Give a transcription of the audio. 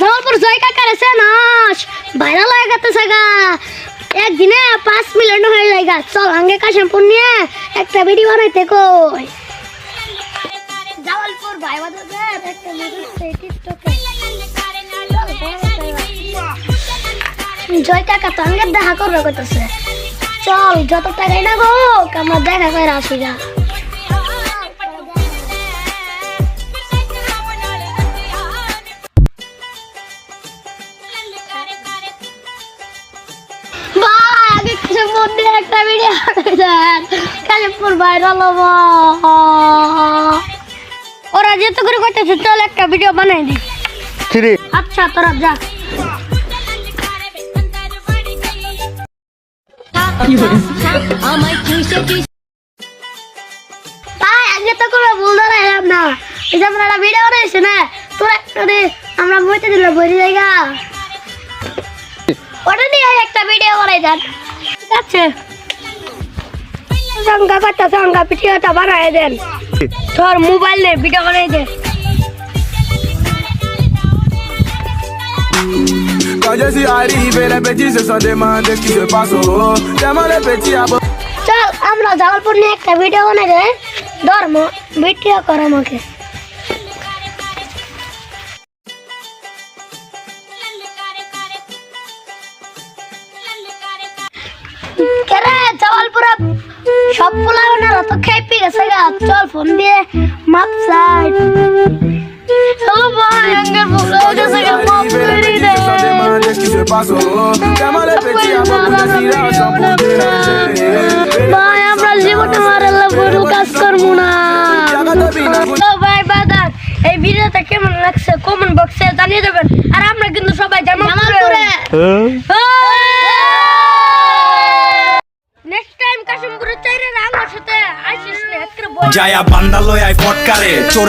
জলপুর জয় কাকার আছে নাশ ভাইরাল হয়ে গেছে গা একদিনে 5 মিলিয়ন হয়ে যায় গা চল আগে কাশিমপুর নিয়ে একটা ভিডিও বানাইতে কই জলপুর ভাই বাজার একটা ভিডিও টিকটকে জয় কাকা তো আগে দেখা করবে কইতাছে চল যত টাকাই না গো আমরা দেখা করে আসি যা একটা ভিডিও কাশিমপুর ভাইরাল হবো ওরা যেত করে করতেছে চল একটা ভিডিও বানাই দি আচ্ছা তোরা যা তাই আগে তো করে ভুল ধরাইলাম না এই যে আমরা একটা ভিডিও বানাইছি না তোরা একটা আমরা বইতে দিলে বইতে জায়গা ওটা নিয়ে একটা ভিডিও বানাই দেন ঠিক আছে সংখ্যা কত সংখ্যা ভিডিওটা বানাই দেন তোর মোবাইল নে ভিডিও বানাই দে Quand je suis arrivé, les petits se sont demandés ce qui se passe. Oh, tellement les petits abonnés. চল আমরা জলপুর নিয়ে একটা ভিডিও বানাই দে ধর্ম ভিডিও কর আমাকে কেরে জলপুরা সব পোলাওনা তো খেপি গেছে গা চল ফোন দিয়ে মাপ সাইড ও ভাই আঙ্গে বলো গেছে গা মাপ করে দে Ce qui se passe. Oh, tellement les petits abonnés sont ভাই আমরা জীবনে মারাল্লা বড় কাজ করব না তো ভাই বাদার এই ভিডিওটা কেমন লাগছে কমেন্ট বক্সে জানিয়ে দেবেন আর আমরা কিন্তু সবাই জামালপুরে নেক্সট টাইম কাশিমপুরে চাইরে আমার সাথে আইসিস না একটা Jaya bandalo ay fotcare chore